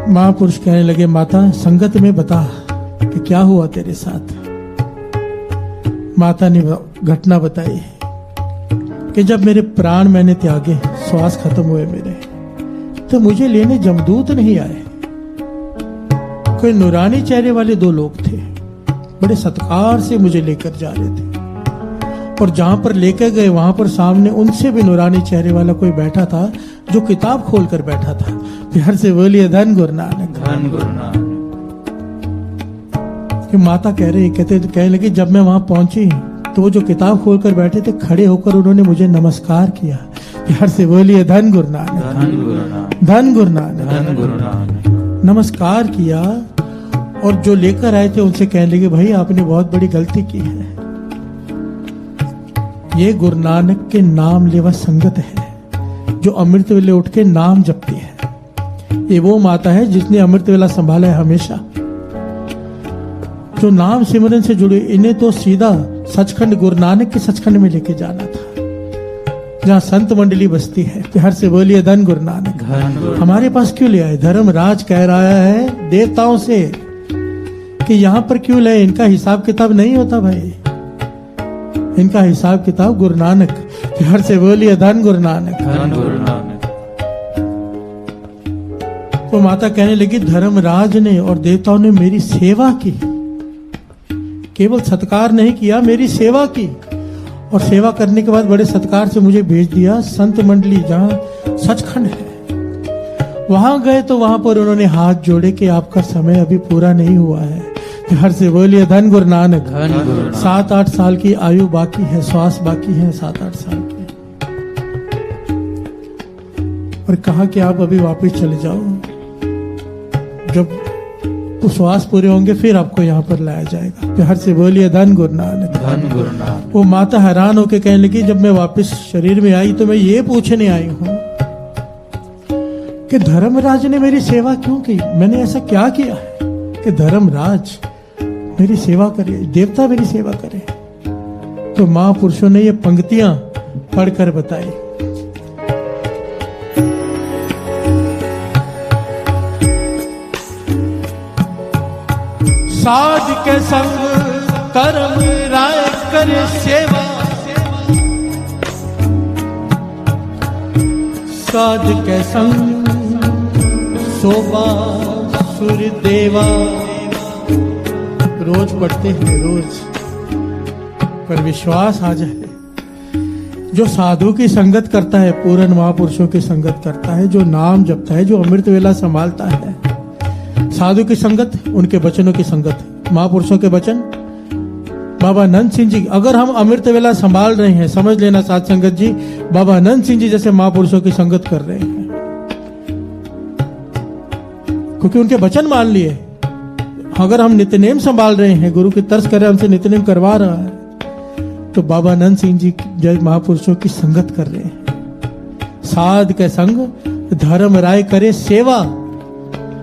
महापुरुष कहने लगे माता संगत में बता कि क्या हुआ तेरे साथ। माता ने घटना बताई कि जब मेरे प्राण मैंने त्यागे, श्वास खत्म हुए मेरे, तो मुझे लेने जमदूत नहीं आए। कोई नूरानी चेहरे वाले दो लोग थे, बड़े सत्कार से मुझे लेकर जा रहे थे। और जहां पर लेकर गए वहां पर सामने उनसे भी नूरानी चेहरे वाला कोई बैठा था, जो किताब खोलकर बैठा था। बिहार से बोलिए धन गुरु नानक, धन गुरु नानक। कि माता कहने लगी जब मैं वहां पहुंची तो वो जो किताब खोलकर बैठे थे, खड़े होकर उन्होंने मुझे नमस्कार किया। बिहार से बोलिए धन गुरु नानक, धन गुरु नानक, धन गुरु नानक। धन गुरु नानक। नमस्कार किया और जो लेकर आए थे उनसे कहने लगे भाई आपने बहुत बड़ी गलती की है। ये गुरु नानक के नाम लेवा संगत है, जो अमृत वेले उठ के नाम जपती है। ये वो माता है जिसने अमृत वेला संभाला है हमेशा, जो नाम सिमरन से जुड़े। इन्हें तो सीधा सचखंड, गुरु नानक के सचखंड में लेके जाना था, जहाँ संत मंडली बसती है। बिहार से बोलिए धन गुरु नानक। धन गुरु। हमारे पास क्यों ले आए? धर्मराज कह रहा है देवताओं से कि यहाँ पर क्यों लाए? इनका हिसाब किताब नहीं होता भाई, इनका हिसाब किताब गुरु नानक। बिहार से बोलिए धन गुरु नानक, धन गुरु नानक। तो माता कहने लगी धर्मराज ने और देवताओं ने मेरी सेवा की, केवल सत्कार नहीं किया, मेरी सेवा की। और सेवा करने के बाद बड़े सत्कार से मुझे भेज दिया संत मंडली, जहां सचखंड है। वहां गए तो वहां पर उन्होंने हाथ जोड़े कि आपका समय अभी पूरा नहीं हुआ है। बिहार से बोलिए धन गुरु नानक। धन गुरु नानक। 7-8 साल की आयु बाकी है, श्वास बाकी है 7-8 साल की। और कहा कि आप अभी वापस चले जाओ, जब तो श्वास पूरे होंगे फिर आपको यहाँ पर लाया जाएगा। बिहार से बोलिए धन गुरु नानक। धन गुरु नानक। वो माता हैरान होकर कहने लगी जब मैं वापस शरीर में आई तो मैं ये पूछने आई हूं कि धर्मराज ने मेरी सेवा क्यों की? मैंने ऐसा क्या किया है कि धर्मराज मेरी सेवा करे, देवता मेरी सेवा करे? तो महापुरुषों ने ये पंक्तियां पढ़कर बताई। साध के संग कर्म राय करे सेवा, साध के संग शोभा सुर देवा। रोज पढ़ते हैं रोज, पर विश्वास आ जाए। जो साधु की संगत करता है, पूर्ण महापुरुषों की संगत करता है, जो नाम जपता है, जो अमृत वेला संभालता है, साधु की संगत, उनके वचनों की संगत, महापुरुषों के वचन। बाबा नंद सिंह जी, अगर हम अमृत वेला संभाल रहे हैं, समझ लेना साध संगत जी, बाबा नंद सिंह जी जैसे महापुरुषों की संगत कर रहे हैं, क्योंकि उनके वचन मान लिए। अगर हम नित्यनेम संभाल रहे हैं, गुरु की तर्ज कर रहे हैं, हमसे नित्यनेम करवा रहा है, तो बाबा नंद सिंह जी जय महापुरुषों की संगत कर रहे हैं। साध के संग धर्म राय करे सेवा,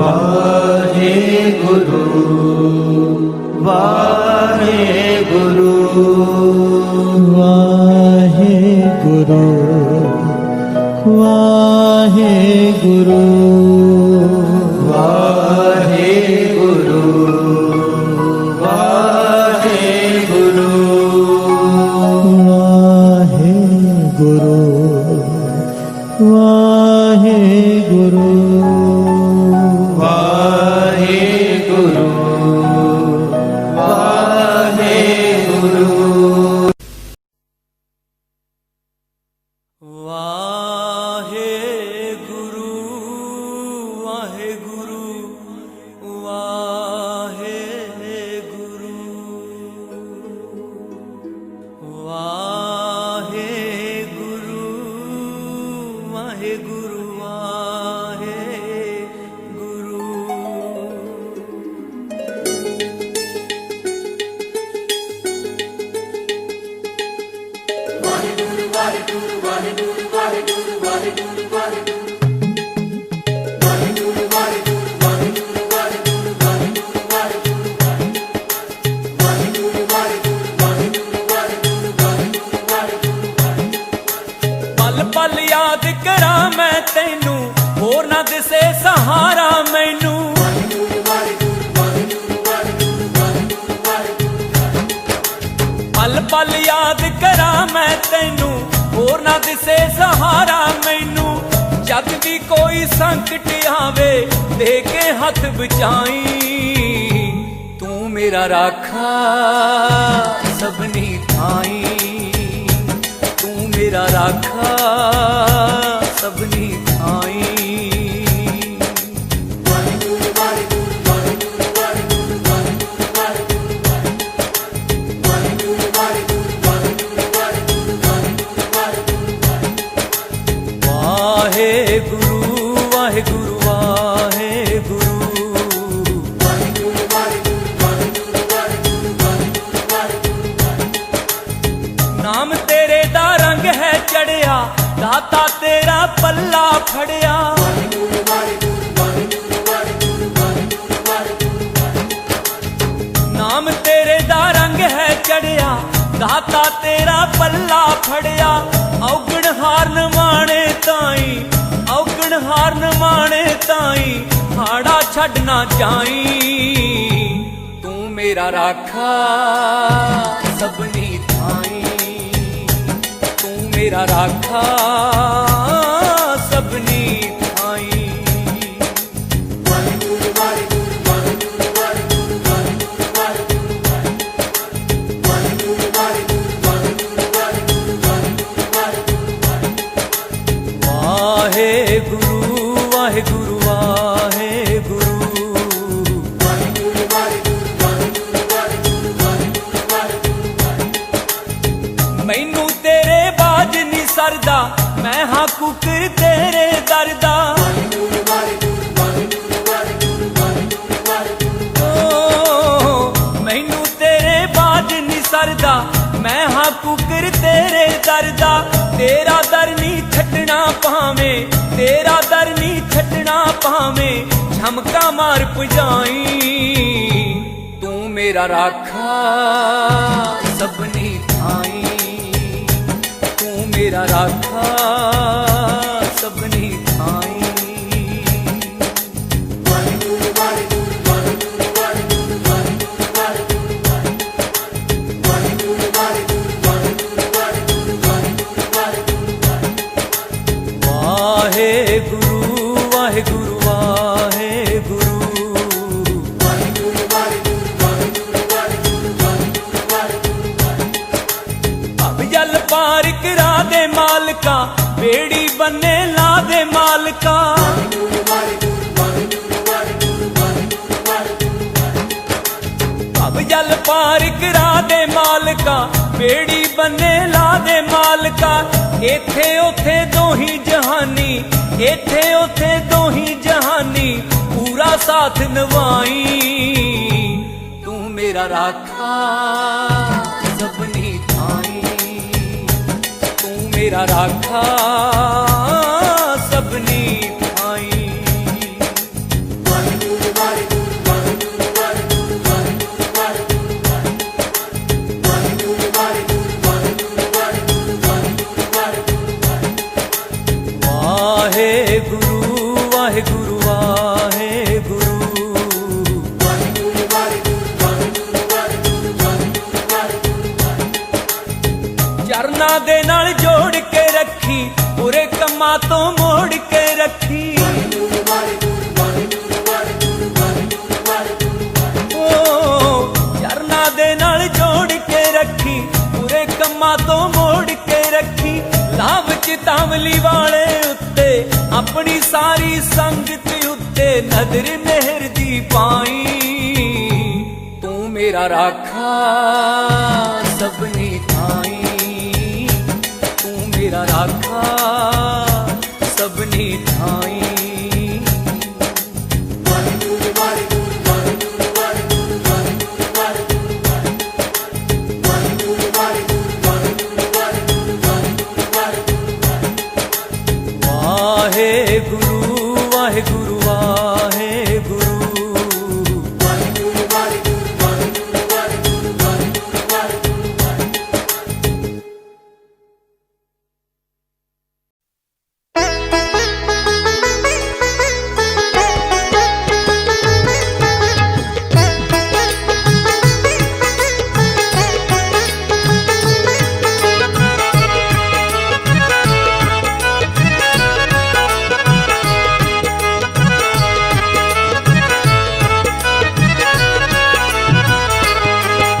ਵਾਹਿਗੁਰੂ ਵਾਹਿਗੁਰੂ ਵਾਹਿਗੁਰੂ ਵਾਹਿਗੁਰੂ ਵਾਹਿਗੁਰੂ ਵਾਹਿਗੁਰੂ ਵਾਹਿਗੁਰੂ ਵਾਹਿਗੁਰੂ ਵਾਹਿਗੁਰੂ ਵਾਹਿਗੁਰੂ ਵਾਹਿਗੁਰੂ ਵਾਹਿਗੁਰੂ ਵਾਹਿਗੁਰੂ ਵਾਹਿਗੁਰੂ ਵਾਹਿਗੁਰੂ ਪਲ ਪਲ ਯਾਦ ਕਰਾਂ ਮੈਂ ਤੈਨੂੰ, ਹੋਰ ਨਾ ਦਿਸੇ ਸਹਾਰਾ ਮੈਨੂੰ। ਪਲ ਪਲ ਯਾਦ ਕਰਾਂ ਮੈਂ ਤੈਨੂੰ, ਹੋਰ ਨਾ ਦਿਸੇ ਸਹਾਰਾ ਮੈਨੂੰ। ਜਦ ਵੀ ਕੋਈ ਸੰਕਟ ਆਵੇ ਦੇ ਕੇ ਹੱਥ ਬਚਾਈ, ਤੂੰ ਮੇਰਾ ਰਾਖਾ ਸਭਨੀ ਥਾਈ, ਤੂੰ ਮੇਰਾ ਰਾਖਾ ਸਭਨੀ ਥਾਈ। ਵਾਹਿਗੁਰੂ ਵਾਹਿਗੁਰੂ ਨਾਮ ਤੇਰੇ ਦਾ ਰੰਗ ਹੈ ਚੜਿਆ, ਦਾਤਾ ਤੇਰਾ ਪੱਲਾ ਫੜਿਆ। ਨਾਮ ਤੇਰੇ ਦਾ ਰੰਗ ਹੈ ਚੜਿਆ, ਦਾਤਾ ਤੇਰਾ ਪੱਲਾ ਫੜਿਆ। ਔਗਣ ਹਾਰ ਨਿਮਾਣੇ ਤਾਈ, ਔਗਣ ਹਾਰ ਨਿਮਾਣੇ ਤਾਈ, ਹਾੜਾ ਛੱਡ ਨਾ ਜਾਈ, ਤੂੰ ਮੇਰਾ ਰਾਖਾ ਸਭਨੀ ਥਾਈ, ਤੂੰ ਮੇਰਾ ਰਾਖਾ ਸਭਨੀ ਥਾਈ। ਵਾਹਿਗੁਰੂ ਵਾਹਿਗੁਰੂ ਮੈਨੂੰ ਤੇਰੇ ਬਾਝ ਨਹੀਂ ਸਰਦਾ, ਮੈਂ ਹਾਂ ਕੁਕਰ ਤੇਰੇ ਦਰਦਾ। ਮੈਨੂੰ ਤੇਰੇ ਬਾਝ ਨਹੀਂ ਸਰਦਾ, ਮੈਂ ਹਾਂ ਕੁਕਰ ਤੇਰੇ ਦਰਦਾ। ਤੇਰਾ ਦਰ ਨਹੀਂ ਛੱਡਣਾ ਭਾਵੇਂ, ਤੇਰਾ ਦਰ ਨਹੀਂ ਛੱਡਣਾ ਭਾਵੇਂ, ਝਮਕਾ ਮਾਰ ਪੁਜਾਈ, ਤੂੰ ਮੇਰਾ ਰਾਖਾ ਸਭਨੀ ਥਾਈ, ਤੂੰ ਮੇਰਾ ਰਾਖਾ ਸਭਨੀ ਥਾਈ। ਵਾਹਿਗੁਰੂ ਵਾਹਿਗੁਰੂ ਅਬ ਜਲ ਪਾਰ ਕਰਾ ਦੇ ਮਾਲਕਾ, ਬੇੜੀ ਬੰਨੇ ਲਾ ਦੇ ਮਾਲਕਾ। ਅਬ ਜਲ ਪਾਰ ਕਰਾ ਦੇ ਮਾਲਕਾ, ਬੇੜੀ ਬੰਨੇ ਲਾ ਦੇ ਮਾਲਕਾ। ਇੱਥੇ ਉੱਥੇ ਦੋਹੀ ਜਹਾਨੀ, ਇੱਥੇ ਉੱਥੇ ਦੋਹੀ ਜਹਾਨੀ, ਪੂਰਾ ਸਾਥ ਨਿਭਾਈ, ਤੂੰ ਮੇਰਾ ਰਾਖਾ ਸਭਨੀ ਥਾਈ, ਤੂੰ ਮੇਰਾ ਰਾਖਾ ਸਭਨੀ ਥਾਈ। ਚਰਨਾਂ ਦੇ ਨਾਲ ਜੋੜ ਕੇ ਰੱਖੀ ਬੁਰੇ ਕੰਮਾਂ ਤੋਂ ਮੋੜ ਕੇ ਰੱਖੀ ਓ ਚਰਨਾਂ ਦੇ ਨਾਲ ਜੋੜ ਕੇ ਰੱਖੀ ਬੁਰੇ ਕੰਮਾਂ ਤੋਂ ਮੋੜ ਕੇ ਰੱਖੀ ਲਾਭ ਚਿਤਾਵਲੀ ਵਾਲੇ ਉੱਤੇ ਆਪਣੀ ਸਾਰੀ ਸੰਗਤ ਉੱਤੇ ਨਜ਼ਰ ਮਿਹਰ ਦੀ ਪਾਈ ਤੂੰ ਮੇਰਾ ਰਾਖਾ ਸਭਨੀ ਥਾਈ ਤੂੰ ਮੇਰਾ ਰਾਖਾ ਸਭਨੀ ਥਾਈ ਵਾਹਿਗੁਰੂ ਵਾਹਿਗੁਰੂ ਵਾਹਿਗੁਰੂ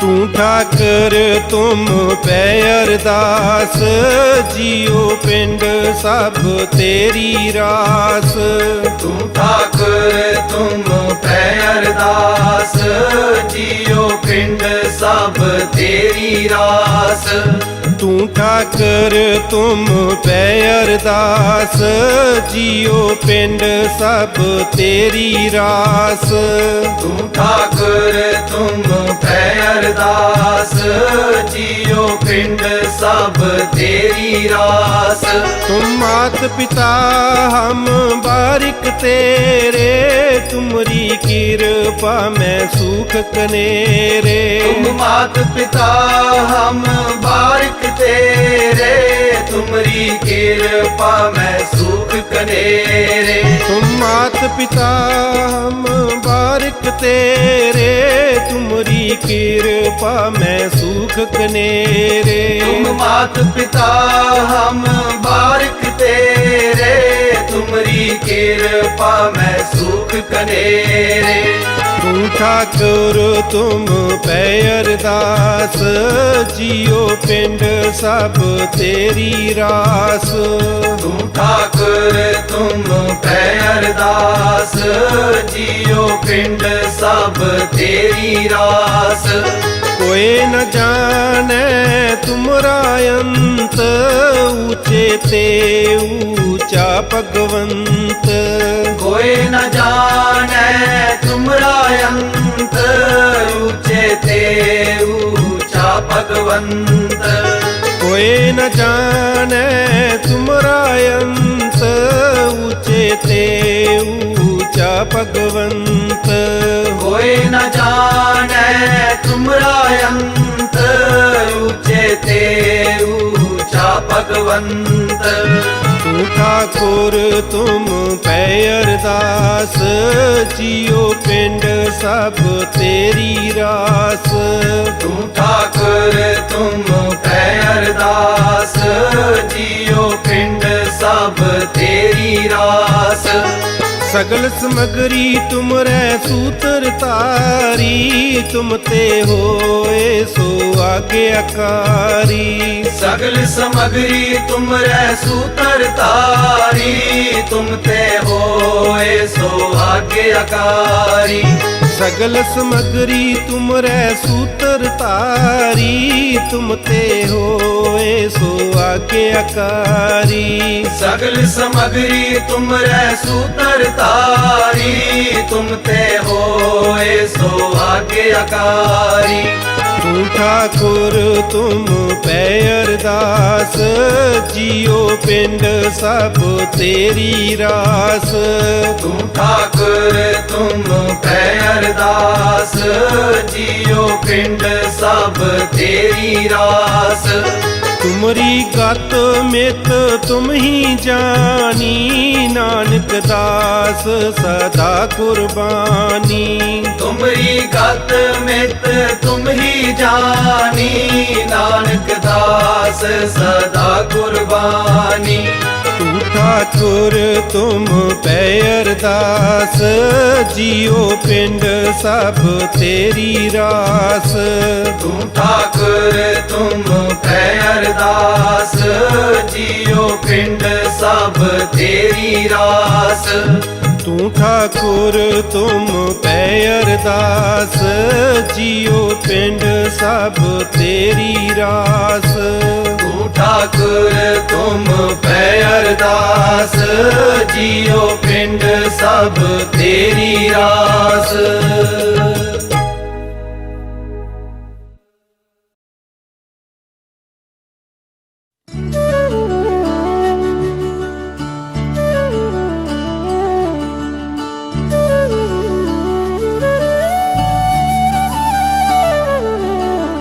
ਤੂੰ ਠਾਕਰ ਤੁਮ ਪੈ ਅਰਦਾਸ ਜੀਉ ਪਿੰਡ ਸਭ ਤੇਰੀ ਰਾਸ ਤੂੰ ਠਾਕਰ ਤੁਮ ਪੈ ਅਰਦਾਸ ਜੀਉ ਪਿੰਡ ਸਭ ਤੇਰੀ ਰਾਸ ਤੂੰ ਠਾਕਰ ਤੁਮ ਪੈ ਅਰਦਾਸ ਜੀਉ ਪਿੰਡ ਸਭ ਤੇਰੀ ਰਾਸ ਤੂੰ ਠਾਕਰ ਤੁਮ ਪੈ ਅਰਦਾਸ ਜੀਉ ਪਿੰਡ ਸਭ ਤੇਰੀ ਰਾਸ तुम मात पिता हम बारिक तेरे तुमरी कृपा में सुख कनेरे तुम मात पिता हम बारिक तेरे तुमरी कृपा में सुख कनेरे तुम मात पिता हम बारिक तेरे तुमरी कृपा में सुख कनेरे तुम मात पिता हम बारिक तेरे तुमरी कृपा में सुख कनेरे तू ठाकुर तुम पै अरदास जियो पिंड सब तेरी रास तू ठाकुर तुम पै अरदास जियो पिंड सब तेरी रास कोई न जाने तुमरा अंत ऊंचे ते ऊंचा भगवंत कोई न जाने तुमरा अंत ऊंचे ते ऊंचा भगवंत कोई न जाने तुमरा अंत ऊंचे ते ऊंचा भगवंत कोई न जाने तुमरा अंत ऊंचे ते ऊंचा भगवंत तू ठाकुर तुम पै अरदास जियो पिंड सब तेरी रास तू ठाकुर तुम पै अरदास जियो पिंड सब तेरी रास सगल समगरी तुमरे सूत्र तारी तुम ते होए सो आज्ञाकारी सगल समगरी तुमरे सूत्र तारी तुम ते होए सो आज्ञाकारी सगल समगरी तुमरे सूत्र तारी तुम ते होए सो आज्ञाकारी सगल समगरी तुमरे सूत्र तारी तुम ते होए सो आज्ञाकारी तू ठाकुर तुम पै अरदास जियो पिंड सब तेरी रास तू ठाकुर तुम पै अरदास जियो पिंड सब तेरी रास तुमरी गत मित तुम ही जानी नानक दास सदा कुर्बानी तुमरी गत मित तुम ही जानी नानक दास दास सदा कुर्बानी। तू ठाकुर तुम पै अरदास, जियो पिंड सब तेरी रास। तू ठाकुर तुम पै अरदास, जियो पिंड सब तेरी रास। तू ठाकुर तुम पै अरदास, जियो पिंड सब तेरी रास। तू ठाकुर तुम पै अरदास, जियो पिंड सब तेरी रास।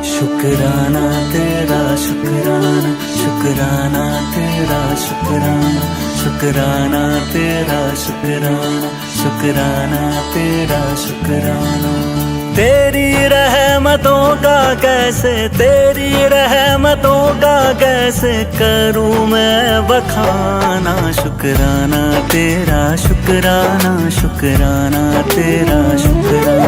शुक्राना तेरा शुक्राना, शुक्राना तेरा शुक्राना, शुक्राना तेरा शुक्राना, शुक्राना तेरा शुक्राना। तेरी रहमतों का कैसे, तेरी रहमतों का कैसे करूं मैं बखाना। शुक्राना तेरा शुक्राना, शुक्राना तेरा शुक्राना।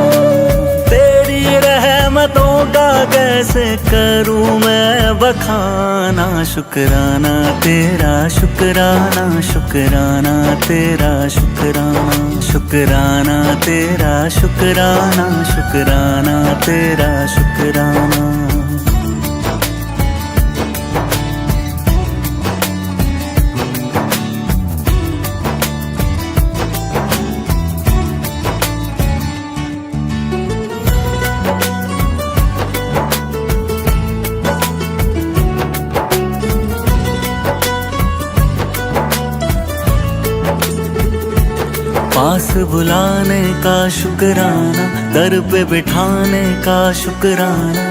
तेरी रहमतों का कैसे करूं मैं बखाना। शुक्राना तेरा शुक्राना, शुक्राना तेरा शुक्राना, शुक्राना तेरा शुक्राना, शुक्राना तेरा शुक्राना। पास बुलाने का शुक्राना, दर पे बिठाने का शुक्राना।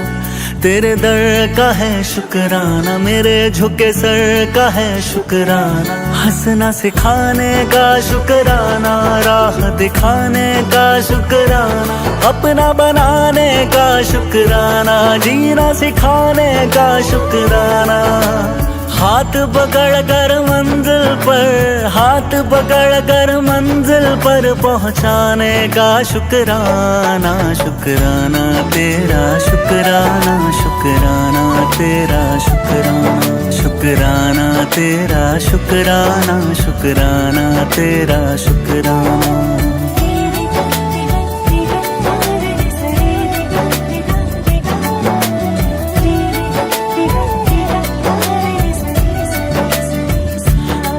तेरे दर का है शुक्राना, मेरे झुके सर का है शुक्राना। हंसना सिखाने का शुक्राना, राह दिखाने का शुक्राना। अपना बनाने का शुक्राना, जीना सिखाने का शुक्राना। हाथ पकड़ कर मंजिल पर, हाथ पकड़ कर मंजिल पर पहुंचाने का शुक्राना। शुक्राना तेरा शुक्राना, शुक्राना तेरा शुक्राना, शुक्राना तेरा शुक्राना, शुक्राना तेरा शुक्राना।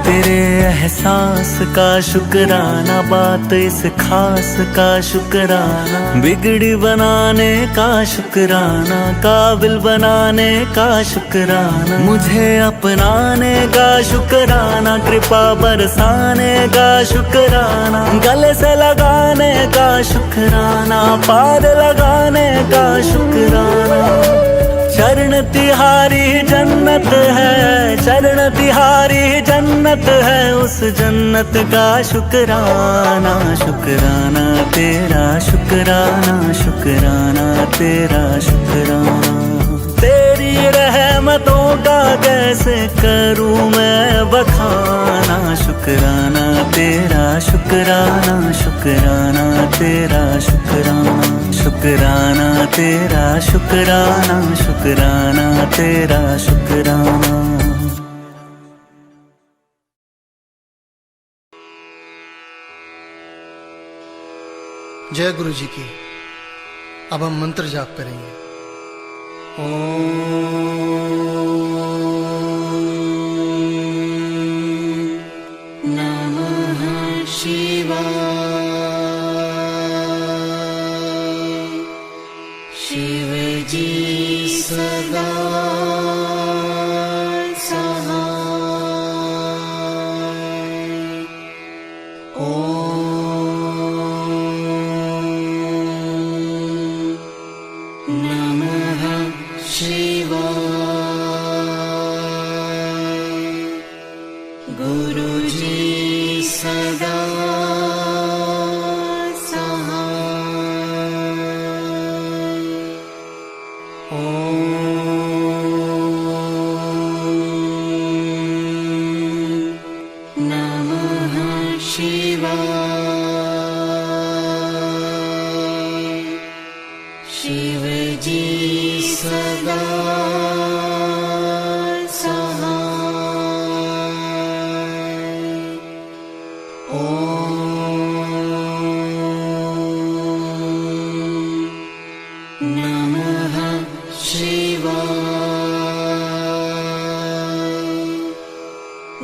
तेरे एहसास का शुक्राना, बात इस खास का शुक्राना। बिगड़ी बनाने का शुक्राना, काबिल बनाने का शुक्राना। मुझे अपनाने का शुक्राना, कृपा बरसाने का शुक्राना। गले से लगाने का शुक्राना, पार लगाने का शुक्राना। चरण तिहारी जन्नत है, चरण तिहारी जन्नत है, उस जन्नत का शुक्राना। शुक्राना तेरा शुक्राना, शुक्राना तेरा शुक्राना। तेरी रहमतों का कैसे करूं मैं बखाना। शुक्राना तेरा शुक्राना, शुक्राना तेरा शुक्राना, शुक्राना तेरा शुक्राना, शुक्राना तेरा शुक्राना। जय गुरु जी की। अब हम मंत्र जाप करेंगे। नमः शिवाय। शिव जी सदा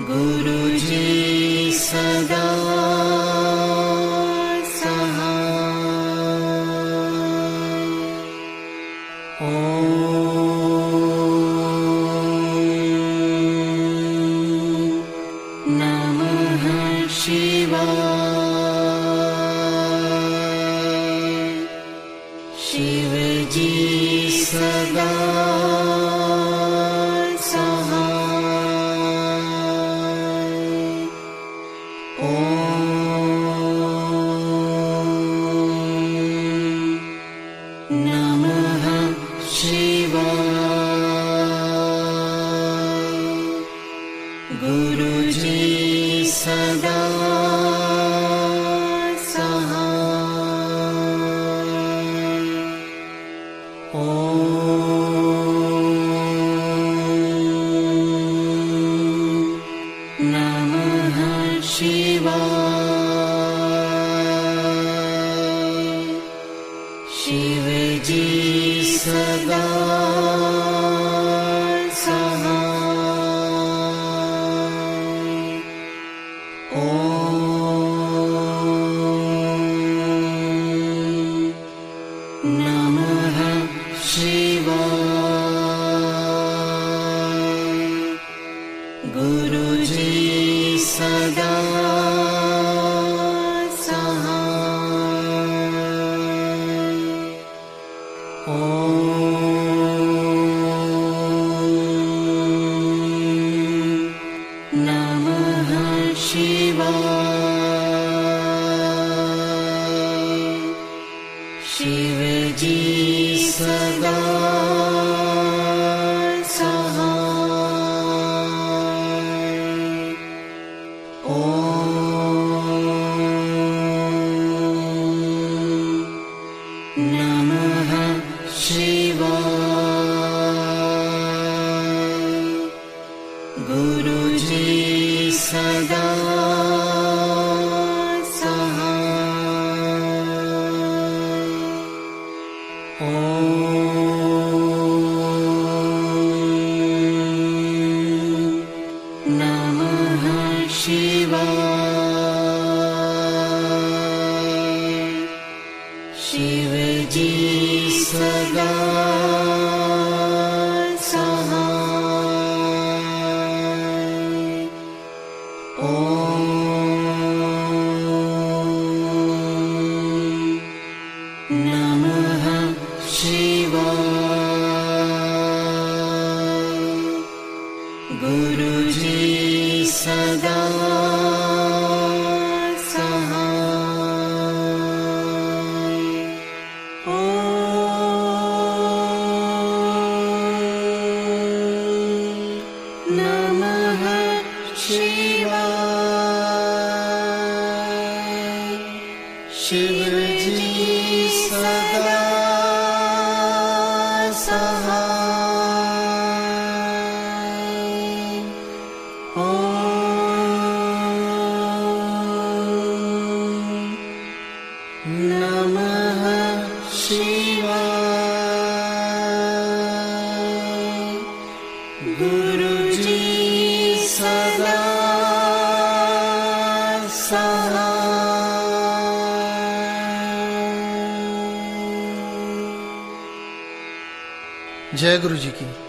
गुरु जी सदा नमः शिवाय शिव जी सदा सहाय नमः शिवाय गुरु जी सदा नमः शिवाय शिव जी सदा नमः शिवाय गुरु जी सदा सहाय नमः शिवाय शिव जी सदा नमः शिवाय गुरु जी सदा नमः शिवाय शिव जी सदा नमः शिवाय गुरु जी सदा नमः शिवाय शिव जी सदा सहाय नमः शिवाय गुरु जी सदा सहाय जय गुरु जी की।